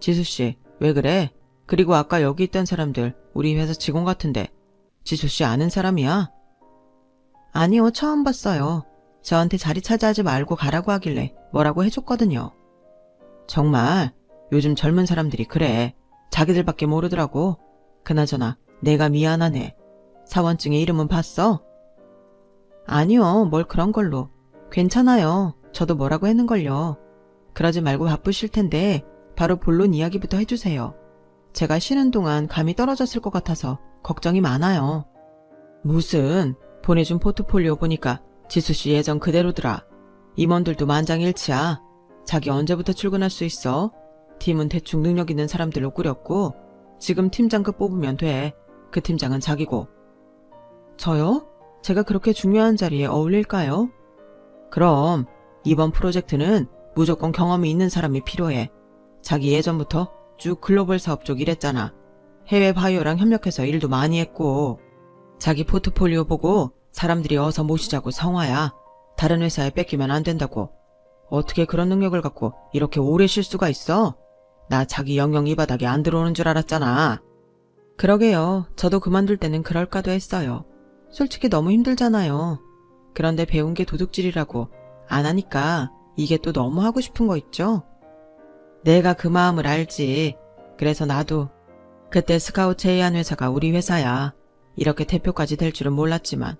[SPEAKER 1] 지수씨, 왜 그래? 그리고 아까 여기 있던 사람들 우리 회사 직원 같은데 지수씨 아는 사람이야? 아니요, 처음 봤어요. 저한테 자리 차지하지 말고 가라고 하길래 뭐라고 해줬거든요. 정말 요즘 젊은 사람들이 그래. 자기들밖에 모르더라고. 그나저나 내가 미안하네. 사원증의 이름은 봤어? 아니요, 뭘 그런 걸로. 괜찮아요. 저도 뭐라고 했는걸요. 그러지 말고 바쁘실 텐데 바로 본론 이야기부터 해주세요. 제가 쉬는 동안 감이 떨어졌을 것 같아서 걱정이 많아요. 무슨, 보내준 포트폴리오 보니까 지수씨 예전 그대로더라. 임원들도 만장일치야. 자기 언제부터 출근할 수 있어? 팀은 대충 능력 있는 사람들로 꾸렸고 지금 팀장급 뽑으면 돼. 그 팀장은 자기고. 저요? 제가 그렇게 중요한 자리에 어울릴까요? 그럼 이번 프로젝트는 무조건 경험이 있는 사람이 필요해. 자기 예전부터 쭉 글로벌 사업 쪽 일했잖아. 해외 바이오랑 협력해서 일도 많이 했고. 자기 포트폴리오 보고 사람들이 어서 모시자고 성화야. 다른 회사에 뺏기면 안 된다고. 어떻게 그런 능력을 갖고 이렇게 오래 쉴 수가 있어? 나 자기 영영 이 바닥에 안 들어오는 줄 알았잖아. 그러게요. 저도 그만둘 때는 그럴까도 했어요. 솔직히 너무 힘들잖아요. 그런데 배운 게 도둑질이라고 안 하니까 이게 또 너무 하고 싶은 거 있죠? 내가 그 마음을 알지. 그래서 나도 그때 스카우트 제의한 회사가 우리 회사야. 이렇게 대표까지 될 줄은 몰랐지만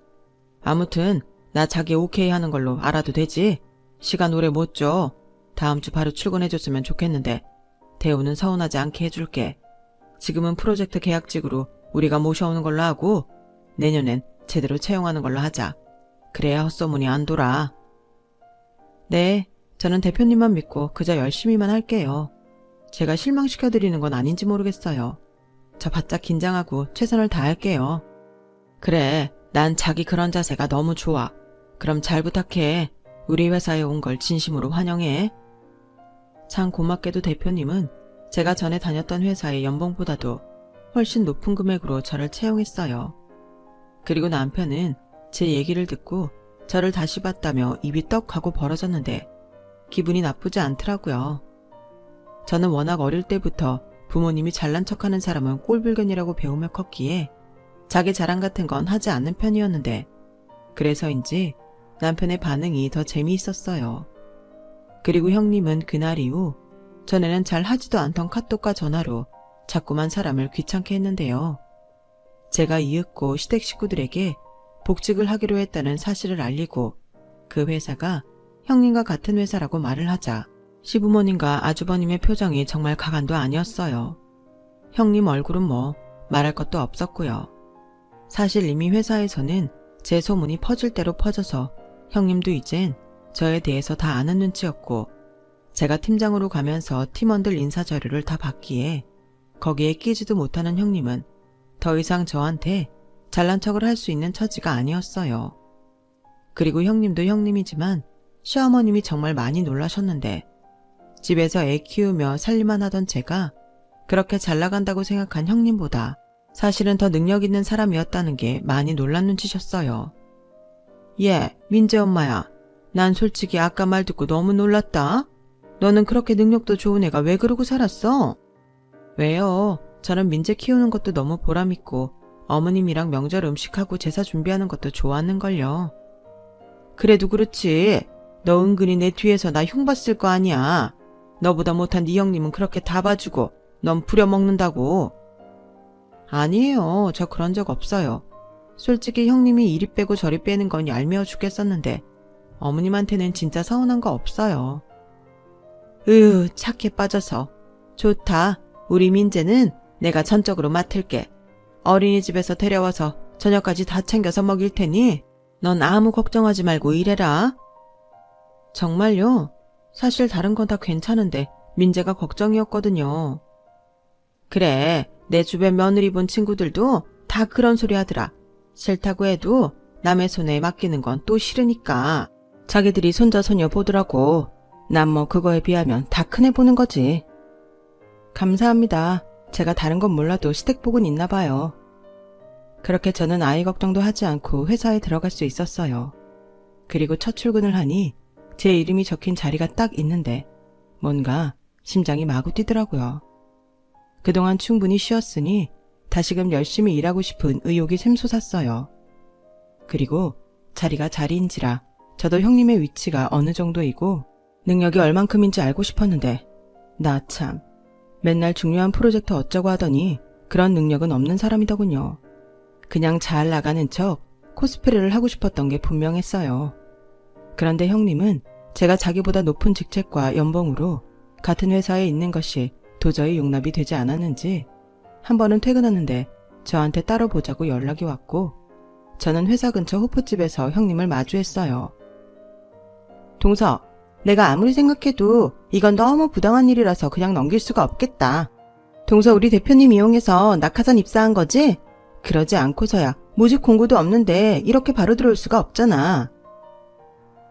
[SPEAKER 1] 아무튼 나 자기 오케이 하는 걸로 알아도 되지? 시간 오래 못 줘. 다음 주 바로 출근해줬으면 좋겠는데 대우는 서운하지 않게 해줄게. 지금은 프로젝트 계약직으로 우리가 모셔오는 걸로 하고 내년엔 제대로 채용하는 걸로 하자. 그래야 헛소문이 안 돌아. 네, 저는 대표님만 믿고 그저 열심히만 할게요. 제가 실망시켜드리는 건 아닌지 모르겠어요. 저 바짝 긴장하고 최선을 다할게요. 그래, 난 자기 그런 자세가 너무 좋아. 그럼 잘 부탁해. 우리 회사에 온 걸 진심으로 환영해. 참 고맙게도 대표님은 제가 전에 다녔던 회사의 연봉보다도 훨씬 높은 금액으로 저를 채용했어요. 그리고 남편은 제 얘기를 듣고 저를 다시 봤다며 입이 떡 하고 벌어졌는데 기분이 나쁘지 않더라고요. 저는 워낙 어릴 때부터 부모님이 잘난 척하는 사람은 꼴불견이라고 배우며 컸기에 자기 자랑 같은 건 하지 않는 편이었는데 그래서인지 남편의 반응이 더 재미있었어요. 그리고 형님은 그날 이후 전에는 잘 하지도 않던 카톡과 전화로 자꾸만 사람을 귀찮게 했는데요. 제가 이윽고 시댁 식구들에게 복직을 하기로 했다는 사실을 알리고 그 회사가 형님과 같은 회사라고 말을 하자 시부모님과 아주버님의 표정이 정말 가관도 아니었어요. 형님 얼굴은 뭐 말할 것도 없었고요. 사실 이미 회사에서는 제 소문이 퍼질 대로 퍼져서 형님도 이젠 저에 대해서 다 아는 눈치였고 제가 팀장으로 가면서 팀원들 인사자료를 다 받기에 거기에 끼지도 못하는 형님은 더 이상 저한테 잘난 척을 할 수 있는 처지가 아니었어요. 그리고 형님도 형님이지만 시어머님이 정말 많이 놀라셨는데 집에서 애 키우며 살림만 하던 제가 그렇게 잘 나간다고 생각한 형님보다 사실은 더 능력 있는 사람이었다는 게 많이 놀란 눈치셨어요. 예, 민재 엄마야. 난 솔직히 아까 말 듣고 너무 놀랐다. 너는 그렇게 능력도 좋은 애가 왜 그러고 살았어? 왜요? 저는 민재 키우는 것도 너무 보람있고 어머님이랑 명절 음식하고 제사 준비하는 것도 좋았는걸요. 그래도 그렇지. 너 은근히 내 뒤에서 나 흉봤을 거 아니야. 너보다 못한 네 형님은 그렇게 다 봐주고 넌 부려먹는다고. 아니에요. 저 그런 적 없어요. 솔직히 형님이 이리 빼고 저리 빼는 건 얄미워 죽겠었는데 어머님한테는 진짜 서운한 거 없어요. 착해 빠져서. 좋다. 우리 민재는 내가 전적으로 맡을게. 어린이집에서 데려와서 저녁까지 다 챙겨서 먹일 테니 넌 아무 걱정하지 말고 일해라. 정말요? 사실 다른 건 다 괜찮은데 민재가 걱정이었거든요. 그래, 내 주변 며느리 본 친구들도 다 그런 소리 하더라. 싫다고 해도 남의 손에 맡기는 건 또 싫으니까 자기들이 손자 손녀 보더라고. 난 뭐 그거에 비하면 다 큰애 보는 거지. 감사합니다. 제가 다른 건 몰라도 시댁복은 있나 봐요. 그렇게 저는 아이 걱정도 하지 않고 회사에 들어갈 수 있었어요. 그리고 첫 출근을 하니 제 이름이 적힌 자리가 딱 있는데 뭔가 심장이 마구 뛰더라고요. 그동안 충분히 쉬었으니 다시금 열심히 일하고 싶은 의욕이 샘솟았어요. 그리고 자리가 자리인지라 저도 형님의 위치가 어느 정도이고 능력이 얼만큼인지 알고 싶었는데 나 참 맨날 중요한 프로젝트 어쩌고 하더니 그런 능력은 없는 사람이더군요. 그냥 잘 나가는 척 코스프레를 하고 싶었던 게 분명했어요. 그런데 형님은 제가 자기보다 높은 직책과 연봉으로 같은 회사에 있는 것이 도저히 용납이 되지 않았는지 한 번은 퇴근하는데 저한테 따로 보자고 연락이 왔고 저는 회사 근처 호프집에서 형님을 마주했어요. 동서, 내가 아무리 생각해도 이건 너무 부당한 일이라서 그냥 넘길 수가 없겠다. 동서, 우리 대표님 이용해서 낙하산 입사한 거지? 그러지 않고서야 모집 공고도 없는데 이렇게 바로 들어올 수가 없잖아.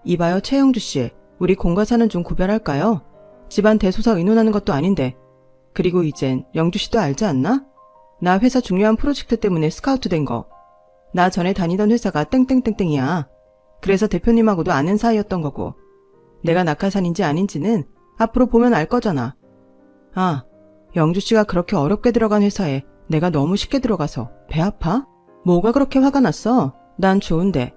[SPEAKER 1] 이봐요, 최영주 씨. 우리 공과사는 좀 구별할까요? 집안 대소사 의논하는 것도 아닌데. 그리고 이젠 영주 씨도 알지 않나? 나 회사 중요한 프로젝트 때문에 스카우트 된 거. 나 전에 다니던 회사가 땡땡땡땡이야. 그래서 대표님하고도 아는 사이였던 거고. 내가 낙하산인지 아닌지는 앞으로 보면 알 거잖아. 아, 영주 씨가 그렇게 어렵게 들어간 회사에 내가 너무 쉽게 들어가서 배 아파? 뭐가 그렇게 화가 났어? 난 좋은데.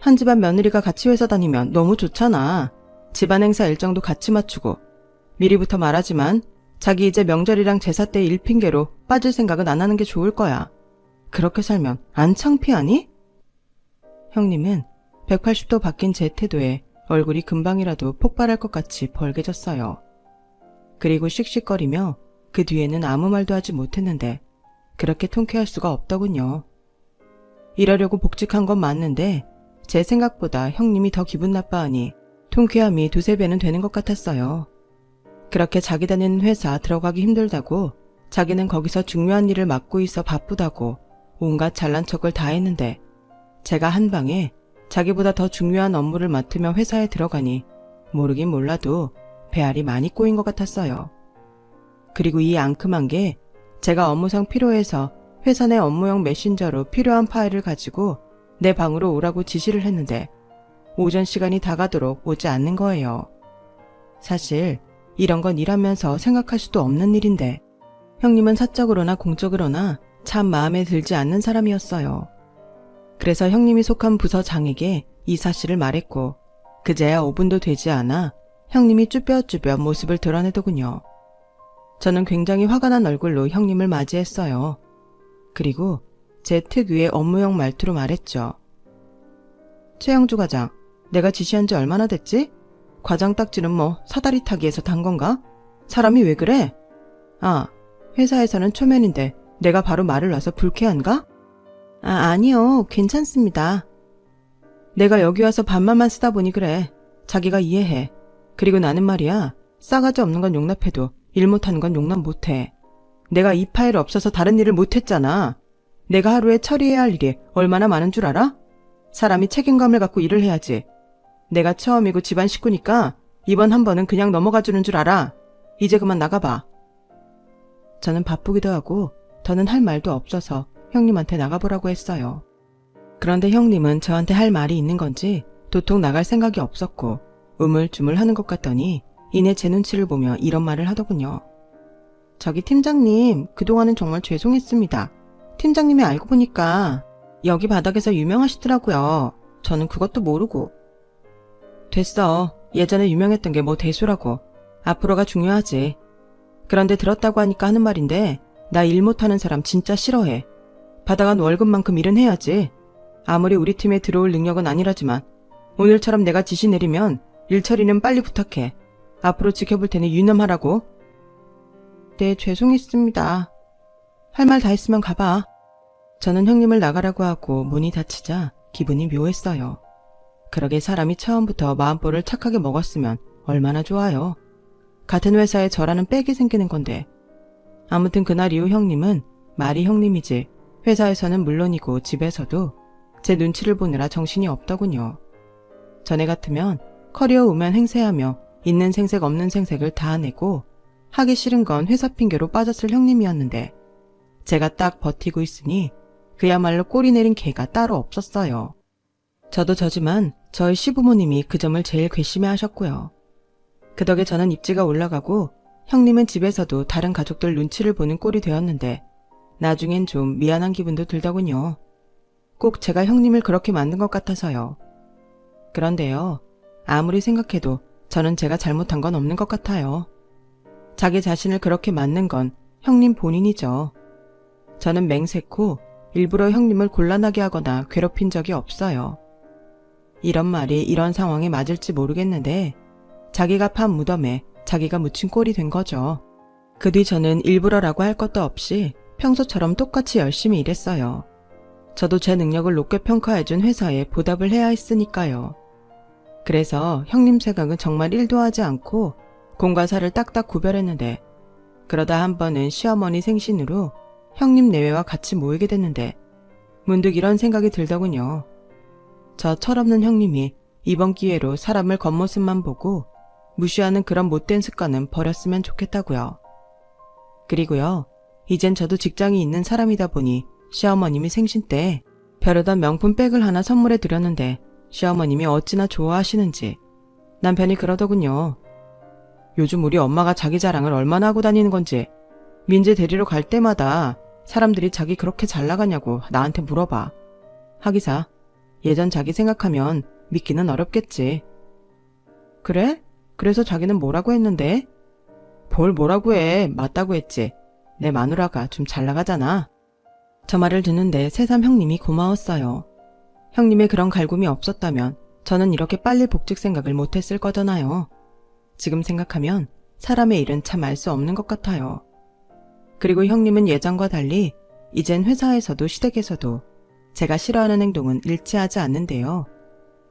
[SPEAKER 1] 한 집안 며느리가 같이 회사 다니면 너무 좋잖아. 집안 행사 일정도 같이 맞추고. 미리부터 말하지만 자기 이제 명절이랑 제사 때 일 핑계로 빠질 생각은 안 하는 게 좋을 거야. 그렇게 살면 안 창피하니? 형님은 180도 바뀐 제 태도에 얼굴이 금방이라도 폭발할 것 같이 벌개졌어요. 그리고 씩씩거리며 그 뒤에는 아무 말도 하지 못했는데 그렇게 통쾌할 수가 없더군요. 이러려고 복직한 건 맞는데 제 생각보다 형님이 더 기분 나빠하니 통쾌함이 두세 배는 되는 것 같았어요. 그렇게 자기 다니는 회사 들어가기 힘들다고, 자기는 거기서 중요한 일을 맡고 있어 바쁘다고 온갖 잘난 척을 다 했는데 제가 한 방에 자기보다 더 중요한 업무를 맡으며 회사에 들어가니 모르긴 몰라도 배알이 많이 꼬인 것 같았어요. 그리고 이 앙큼한 게 제가 업무상 필요해서 회사 내 업무용 메신저로 필요한 파일을 가지고 내 방으로 오라고 지시를 했는데 오전 시간이 다 가도록 오지 않는 거예요. 사실 이런 건 일하면서 생각할 수도 없는 일인데 형님은 사적으로나 공적으로나 참 마음에 들지 않는 사람이었어요. 그래서 형님이 속한 부서장에게 이 사실을 말했고 그제야 5분도 되지 않아 형님이 쭈뼛쭈뼛 모습을 드러내더군요. 저는 굉장히 화가 난 얼굴로 형님을 맞이했어요. 그리고 제 특유의 업무용 말투로 말했죠. 최영주 과장, 내가 지시한 지 얼마나 됐지? 과장 딱지는 뭐 사다리 타기에서 단 건가? 사람이 왜 그래? 아, 회사에서는 초면인데 내가 바로 말을 놔서 불쾌한가? 아니요, 괜찮습니다. 내가 여기 와서 반말만 쓰다 보니 그래. 자기가 이해해. 그리고 나는 말이야, 싸가지 없는 건 용납해도 일 못하는 건 용납 못해. 내가 이 파일 없어서 다른 일을 못했잖아. 내가 하루에 처리해야 할 일이 얼마나 많은 줄 알아? 사람이 책임감을 갖고 일을 해야지. 내가 처음이고 집안 식구니까 이번 한 번은 그냥 넘어가주는 줄 알아. 이제 그만 나가봐. 저는 바쁘기도 하고 더는 할 말도 없어서 형님한테 나가보라고 했어요. 그런데 형님은 저한테 할 말이 있는 건지 도통 나갈 생각이 없었고 우물쭈물 하는 것 같더니 이내 제 눈치를 보며 이런 말을 하더군요. 저기 팀장님, 그동안은 정말 죄송했습니다. 팀장님이 알고 보니까 여기 바닥에서 유명하시더라고요. 저는 그것도 모르고. 됐어. 예전에 유명했던 게 뭐 대수라고. 앞으로가 중요하지. 그런데 들었다고 하니까 하는 말인데 나 일 못하는 사람 진짜 싫어해. 받아간 월급만큼 일은 해야지. 아무리 우리 팀에 들어올 능력은 아니라지만 오늘처럼 내가 지시 내리면 일 처리는 빨리 부탁해. 앞으로 지켜볼 테니 유념하라고. 네, 죄송했습니다. 할 말 다 했으면 가봐. 저는 형님을 나가라고 하고 문이 닫히자 기분이 묘했어요. 그러게 사람이 처음부터 마음보를 착하게 먹었으면 얼마나 좋아요. 같은 회사에 저라는 빽이 생기는 건데. 아무튼 그날 이후 형님은 말이 형님이지 회사에서는 물론이고 집에서도 제 눈치를 보느라 정신이 없더군요. 전에 같으면 커리어 우면 행세하며 있는 생색 없는 생색을 다 내고 하기 싫은 건 회사 핑계로 빠졌을 형님이었는데 제가 딱 버티고 있으니 그야말로 꼬리 내린 개가 따로 없었어요. 저도 저지만 저희 시부모님이 그 점을 제일 괘씸해 하셨고요. 그 덕에 저는 입지가 올라가고 형님은 집에서도 다른 가족들 눈치를 보는 꼴이 되었는데 나중엔 좀 미안한 기분도 들더군요. 꼭 제가 형님을 그렇게 만든 것 같아서요. 그런데요, 아무리 생각해도 저는 제가 잘못한 건 없는 것 같아요. 자기 자신을 그렇게 만든 건 형님 본인이죠. 저는 맹세코 일부러 형님을 곤란하게 하거나 괴롭힌 적이 없어요. 이런 말이 이런 상황에 맞을지 모르겠는데 자기가 판 무덤에 자기가 묻힌 꼴이 된 거죠. 그 뒤 저는 일부러라고 할 것도 없이 평소처럼 똑같이 열심히 일했어요. 저도 제 능력을 높게 평가해준 회사에 보답을 해야 했으니까요. 그래서 형님 생각은 정말 1도 하지 않고 공과 사를 딱딱 구별했는데, 그러다 한 번은 시어머니 생신으로 형님 내외와 같이 모이게 됐는데 문득 이런 생각이 들더군요. 저 철없는 형님이 이번 기회로 사람을 겉모습만 보고 무시하는 그런 못된 습관은 버렸으면 좋겠다고요. 그리고요, 이젠 저도 직장이 있는 사람이다 보니 시어머님이 생신 때 벼르던 명품 백을 하나 선물해 드렸는데 시어머님이 어찌나 좋아하시는지 남편이 그러더군요. 요즘 우리 엄마가 자기 자랑을 얼마나 하고 다니는 건지 민재 데리러 갈 때마다 사람들이 자기 그렇게 잘 나가냐고 나한테 물어봐. 하기사, 예전 자기 생각하면 믿기는 어렵겠지. 그래? 그래서 자기는 뭐라고 했는데? 뭘 뭐라고 해, 맞다고 했지. 내 마누라가 좀 잘 나가잖아. 저 말을 듣는데 새삼 형님이 고마웠어요. 형님의 그런 갈굼이 없었다면 저는 이렇게 빨리 복직 생각을 못했을 거잖아요. 지금 생각하면 사람의 일은 참 알 수 없는 것 같아요. 그리고 형님은 예전과 달리 이젠 회사에서도 시댁에서도 제가 싫어하는 행동은 일치하지 않는데요.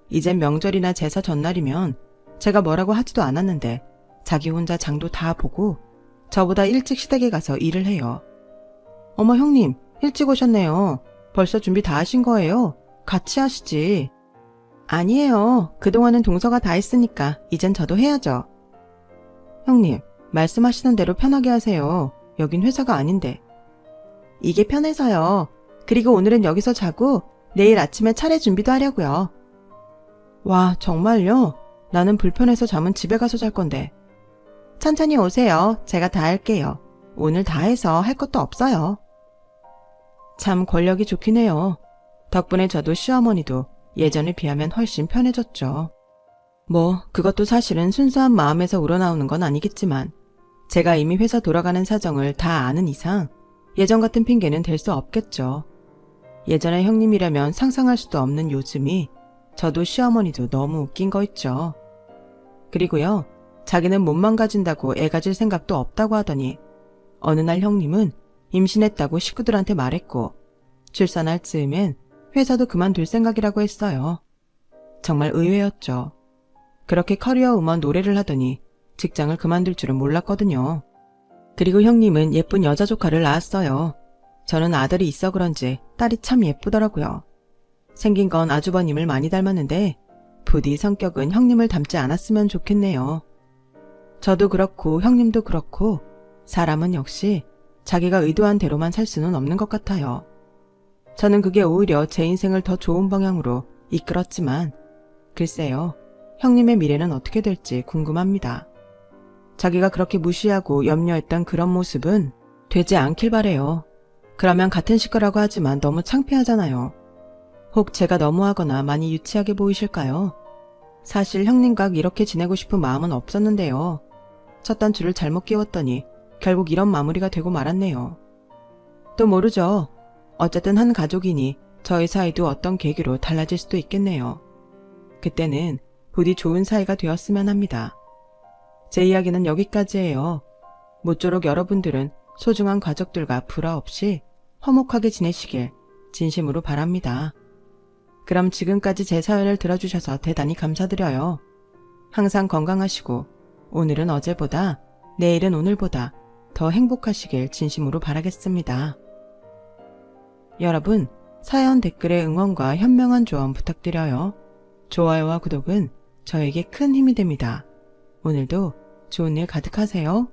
[SPEAKER 1] 이젠 명절이나 제사 전날이면 제가 뭐라고 하지도 않았는데 자기 혼자 장도 다 보고 저보다 일찍 시댁에 가서 일을 해요. 어머 형님, 일찍 오셨네요. 벌써 준비 다 하신 거예요? 같이 하시지. 아니에요. 그동안은 동서가 다 했으니까 이젠 저도 해야죠. 형님, 말씀하시는 대로 편하게 하세요. 여긴 회사가 아닌데. 이게 편해서요. 그리고 오늘은 여기서 자고 내일 아침에 차례 준비도 하려고요. 와, 정말요? 나는 불편해서 잠은 집에 가서 잘 건데. 천천히 오세요. 제가 다 할게요. 오늘 다 해서 할 것도 없어요. 참 권력이 좋긴 해요. 덕분에 저도 시어머니도 예전에 비하면 훨씬 편해졌죠. 뭐 그것도 사실은 순수한 마음에서 우러나오는 건 아니겠지만 제가 이미 회사 돌아가는 사정을 다 아는 이상 예전 같은 핑계는 될 수 없겠죠. 예전에 형님이라면 상상할 수도 없는 요즘이 저도 시어머니도 너무 웃긴 거 있죠. 그리고요, 자기는 몸만 가진다고 애 가질 생각도 없다고 하더니 어느 날 형님은 임신했다고 식구들한테 말했고 출산할 즈음엔 회사도 그만둘 생각이라고 했어요. 정말 의외였죠. 그렇게 커리어 우먼 노래를 하더니 직장을 그만둘 줄은 몰랐거든요. 그리고 형님은 예쁜 여자 조카를 낳았어요. 저는 아들이 있어 그런지 딸이 참 예쁘더라고요. 생긴 건 아주버님을 많이 닮았는데 부디 성격은 형님을 닮지 않았으면 좋겠네요. 저도 그렇고 형님도 그렇고 사람은 역시 자기가 의도한 대로만 살 수는 없는 것 같아요. 저는 그게 오히려 제 인생을 더 좋은 방향으로 이끌었지만 글쎄요, 형님의 미래는 어떻게 될지 궁금합니다. 자기가 그렇게 무시하고 염려했던 그런 모습은 되지 않길 바래요. 그러면 같은 식구라고 하지만 너무 창피하잖아요. 혹 제가 너무하거나 많이 유치하게 보이실까요? 사실 형님과 이렇게 지내고 싶은 마음은 없었는데요. 첫 단추를 잘못 끼웠더니 결국 이런 마무리가 되고 말았네요. 또 모르죠. 어쨌든 한 가족이니 저희 사이도 어떤 계기로 달라질 수도 있겠네요. 그때는 부디 좋은 사이가 되었으면 합니다. 제 이야기는 여기까지예요. 모쪼록 여러분들은 소중한 가족들과 불화 없이 화목하게 지내시길 진심으로 바랍니다. 그럼 지금까지 제 사연을 들어주셔서 대단히 감사드려요. 항상 건강하시고 오늘은 어제보다 내일은 오늘보다 더 행복하시길 진심으로 바라겠습니다. 여러분, 사연 댓글에 응원과 현명한 조언 부탁드려요. 좋아요와 구독은 저에게 큰 힘이 됩니다. 오늘도 좋은 일 가득하세요.